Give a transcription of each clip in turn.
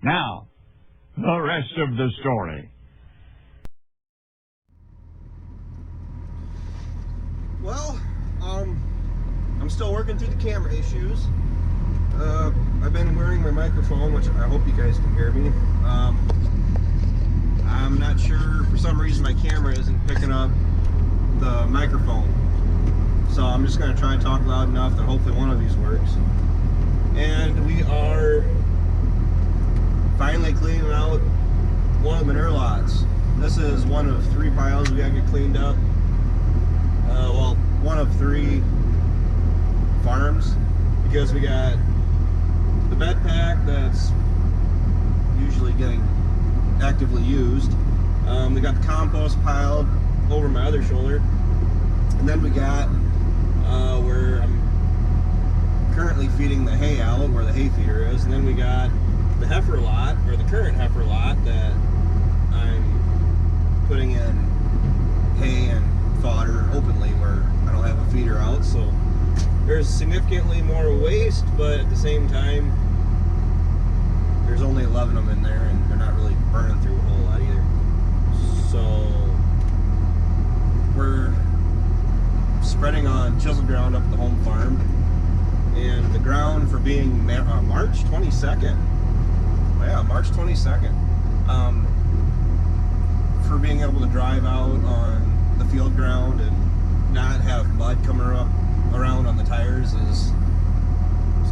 Now, the rest of the story. Well, I'm still working through the camera issues. I've been wearing my microphone, which I hope you guys can hear me. I'm not sure, for some reason my camera isn't picking up the microphone. So I'm just going to try and talk loud enough that hopefully one of these works. And we are finally cleaning out one of the manure lots. This is one of 3 piles we got to get cleaned up. Well, one of 3 farms, because we got the bed pack that's usually getting actively used. We got the compost piled over my other shoulder, and then we got where I'm currently feeding the hay out, where the hay feeder is, and then we got the heifer lot, or the current heifer lot, that I'm putting in hay and fodder openly where I don't have a feeder out. So there's significantly more waste, but at the same time there's only 11 of them in there, and they're not really burning through a whole lot either. So we're spreading on chisel ground up at the home farm, and the ground for being March 22nd, yeah, March 22nd, for being able to drive out on the field ground and not have mud coming up around on the tires is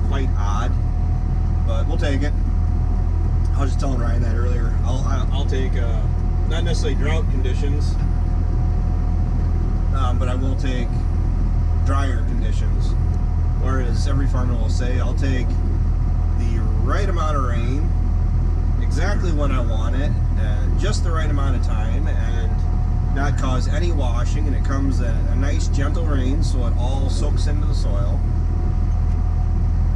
quite odd, but we'll take it. I was just telling Ryan that earlier. I'll take not necessarily drought conditions, but I will take drier conditions. Or as every farmer will say, I'll take the right amount of rain, exactly when I want it, and just the right amount of time, and not cause any washing, and it comes a nice gentle rain so it all soaks into the soil,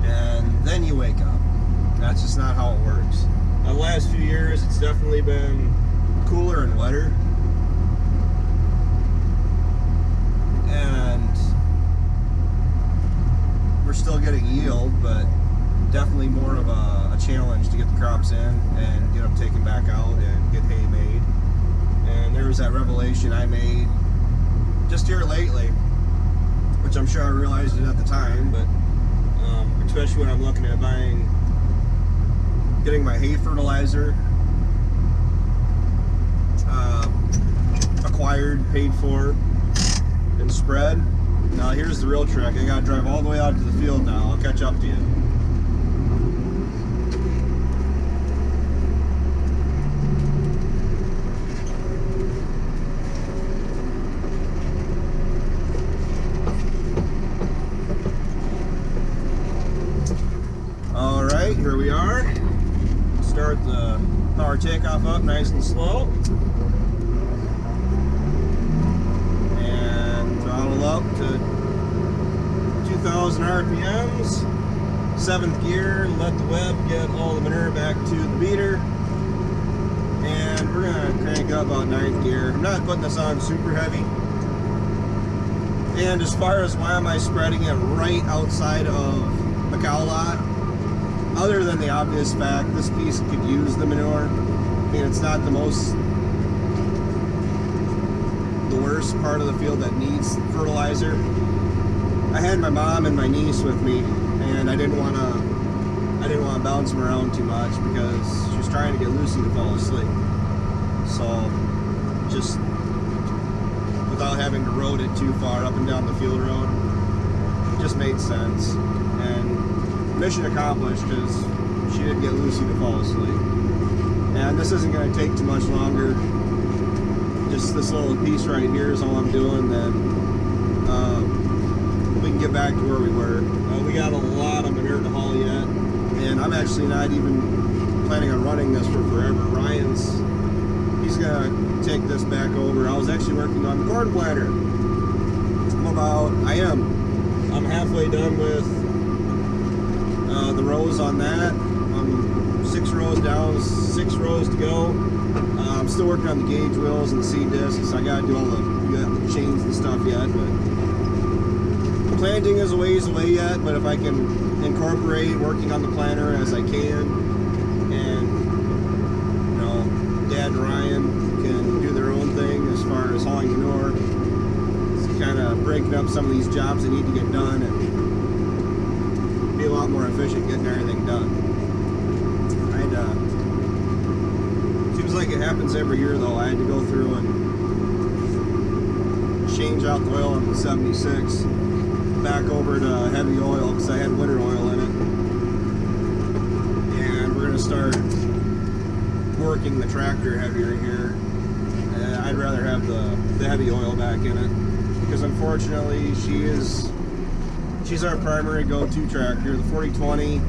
and then you wake up. That's just not how it works. The last few years it's definitely been cooler and wetter, and we're still getting yield, but definitely more of a challenge to get the crops in and get them taken back out and get hay made. And there was that revelation I made just here lately, which I'm sure I realized it at the time, but especially when I'm looking at getting my hay fertilizer acquired, paid for, and spread. Now here's the real trick. I gotta drive all the way out to the field now. I'll catch up to you. Alright, here we are. Start the power takeoff up nice and slow. And throttle up to 2,000 RPMs. 7th gear, let the web get all the manure back to the beater. And we're going to crank up about 9th gear. I'm not putting this on super heavy. And as far as why am I spreading it right outside of the cow lot, other than the obvious fact this piece could use the manure. I mean, it's not the worst part of the field that needs fertilizer. I had my mom and my niece with me, and I didn't want to bounce them around too much because she was trying to get Lucy to fall asleep. So just without having to road it too far up and down the field road, it just made sense. And mission accomplished, because she didn't get Lucy to fall asleep. And this isn't going to take too much longer. Just this little piece right here is all I'm doing. Then we can get back to where we were. We got a lot of manure to haul yet, and I'm actually not even planning on running this for forever. He's going to take this back over. I was actually working on the corn planter. I'm halfway done with the rows on that. I'm 6 rows down, 6 rows to go. I'm still working on the gauge wheels and the seed discs. I gotta do all the chains and stuff yet, but planting is a ways away yet. But if I can incorporate working on the planter as I can, and breaking up some of these jobs that need to get done and be a lot more efficient getting everything done. Seems like it happens every year though. I had to go through and change out the oil on the 76 back over to heavy oil because I had winter oil in it. And we're going to start working the tractor heavier here. I'd rather have the heavy oil back in it because unfortunately she's our primary go-to tractor. The 4020,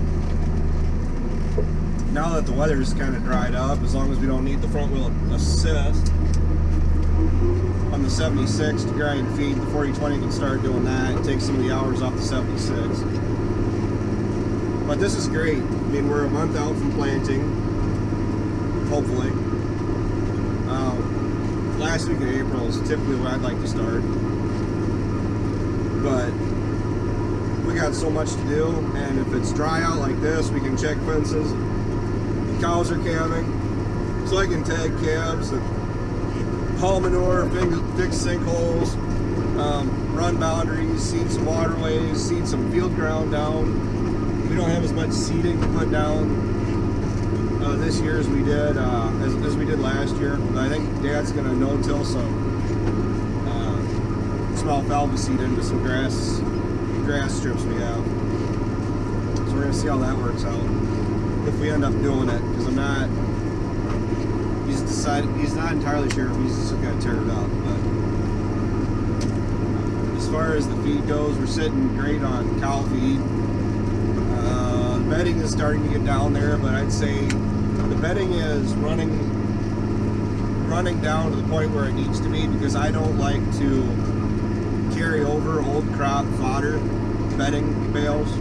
now that the weather's kind of dried up, as long as we don't need the front wheel assist on the 76 to grind feed, the 4020 can start doing that and take some of the hours off the 76. But this is great. I mean, we're a month out from planting, hopefully. Last week of April is typically where I'd like to start. But we got so much to do, and if it's dry out like this, we can check fences. The cows are calving, so I can tag calves and haul manure, fix sinkholes, run boundaries, seed some waterways, seed some field ground down. We don't have as much seeding to put down this year as we did as we did last year. But I think Dad's gonna no-till some small alfalfa seed into some grass strips we have. So we're gonna see how that works out if we end up doing it, because he's not entirely sure if he's just gonna tear it up. But as far as the feed goes, we're sitting great on cow feed. The bedding is starting to get down there, but I'd say the bedding is running down to the point where it needs to be, because I don't like to carry over old crop fodder bedding bales,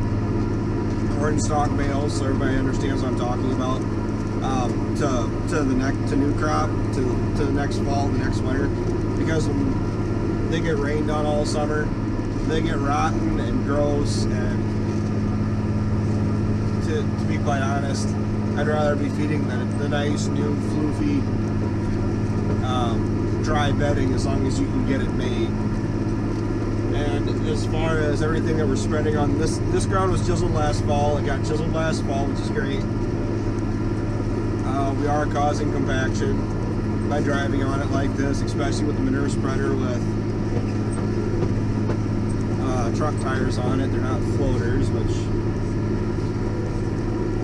corn stalk bales, so everybody understands what I'm talking about, to new crop, to the next fall, the next winter, because when they get rained on all summer, they get rotten and gross. And to be quite honest, I'd rather be feeding the nice new floofy dry bedding as long as you can get it made. And as far as everything that we're spreading on, this ground was chiseled last fall. It got chiseled last fall, which is great. We are causing compaction by driving on it like this, especially with the manure spreader with truck tires on it. They're not floaters, which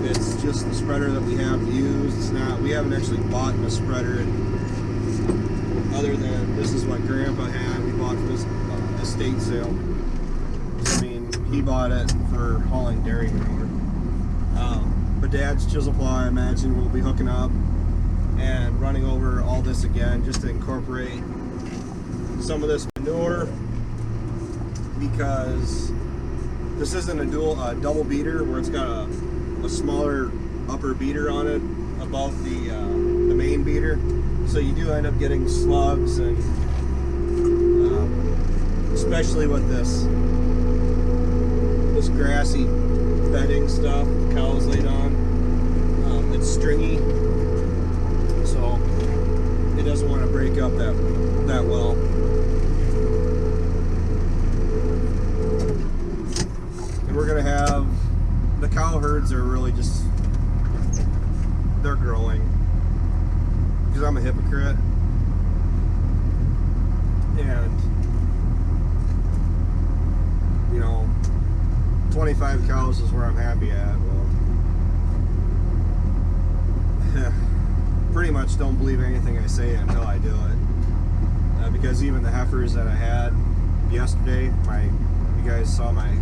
it's just the spreader that we have to use. It's not, we haven't actually bought a spreader other than this is what Grandpa had. We bought from his estate sale. I mean, he bought it for hauling dairy manure. But Dad's chisel plow, I imagine, will be hooking up and running over all this again just to incorporate some of this manure, because this isn't a double beater where it's got a smaller upper beater on it above the main beater, so you do end up getting slugs, and especially with this grassy bedding stuff the cows laid on, it's stringy, so it doesn't want to break up that well. And we're gonna have the cow herds are really just, they're growing, because I'm a hypocrite, and you know, 25 cows is where I'm happy at. Well, pretty much don't believe anything I say until I do it, because even the heifers that I had yesterday, you guys saw my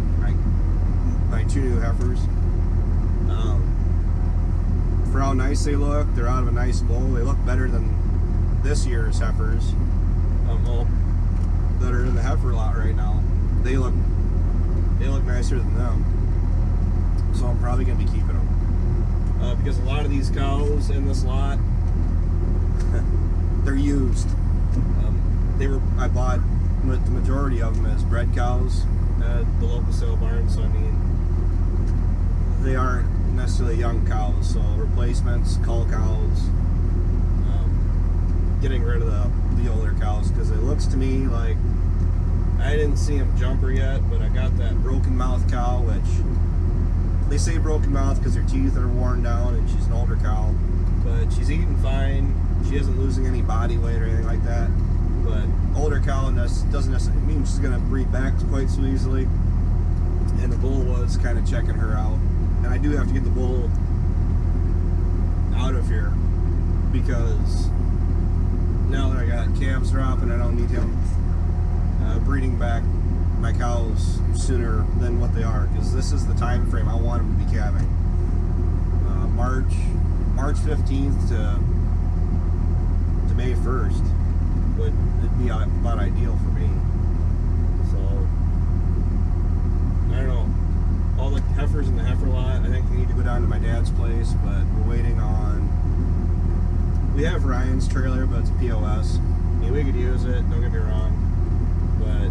2 new heifers. For how nice they look, they're out of a nice bowl. They look better than this year's heifers, that are in the heifer lot right now. They look nicer than them, so I'm probably gonna be keeping them, because a lot of these cows in this lot, they're used. I bought the majority of them as bred cows at the local sale barn, so I mean, they aren't necessarily young cows, so replacements, cull cows, getting rid of the older cows, because it looks to me like I didn't see him jump her yet, but I got that broken mouth cow, which they say broken mouth because her teeth are worn down and she's an older cow. But she's eating fine. She isn't losing any body weight or anything like that. But older cow doesn't necessarily mean she's going to breed back quite so easily. And the bull was kind of checking her out. And I do have to get the bull out of here because now that I got calves dropping, I don't need him breeding back my cows sooner than what they are, because this is the time frame I want them to be calving. March 15th to May 1st would be about ideal for me. So I don't know. All the heifers in the heifer lot, I think they need to go down to my dad's place, but we're waiting on. We have Ryan's trailer, but it's a POS. I mean, we could use it, don't get me wrong, but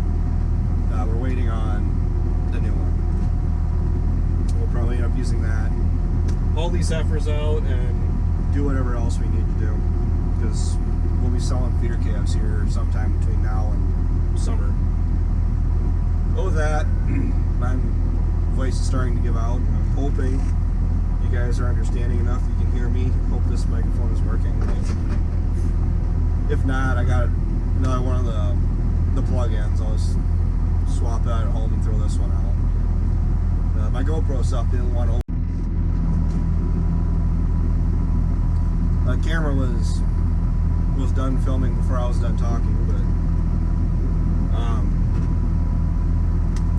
we're waiting on the new one. We'll probably end up using that. Haul these heifers out and do whatever else we need to do, because we'll be selling feeder calves here sometime between now and summer. But with that, my voice is starting to give out. I'm hoping you guys are understanding enough that you can hear me. Hope this microphone is working. If not, I got another one of the plug-ins. I'll just swap it out at home and throw this one out. My GoPro stuff didn't want to. The camera was done filming before I was done talking, but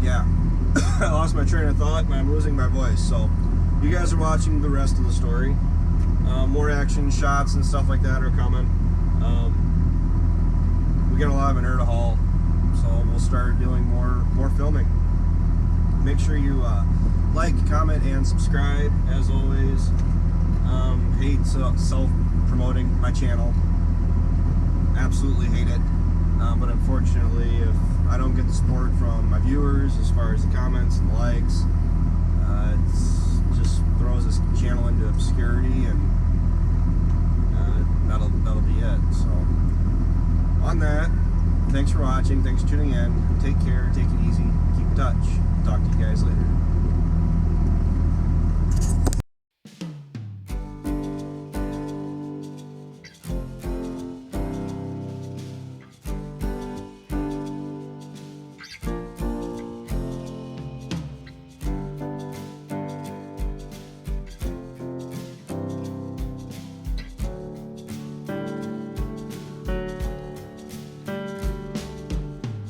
yeah. I lost my train of thought and I'm losing my voice. So you guys are watching the rest of the story. More action shots and stuff like that are coming. We got a lot of manure to haul, so we'll start doing more filming. Make sure you like, comment, and subscribe. As always, hate self-promoting my channel. Absolutely hate it. But unfortunately, if I don't get the support from my viewers as far as the comments and the likes, it just throws this channel into obscurity, and that'll be it. So on that, thanks for watching, thanks for tuning in, take care, take it easy, keep in touch. Talk to you guys later.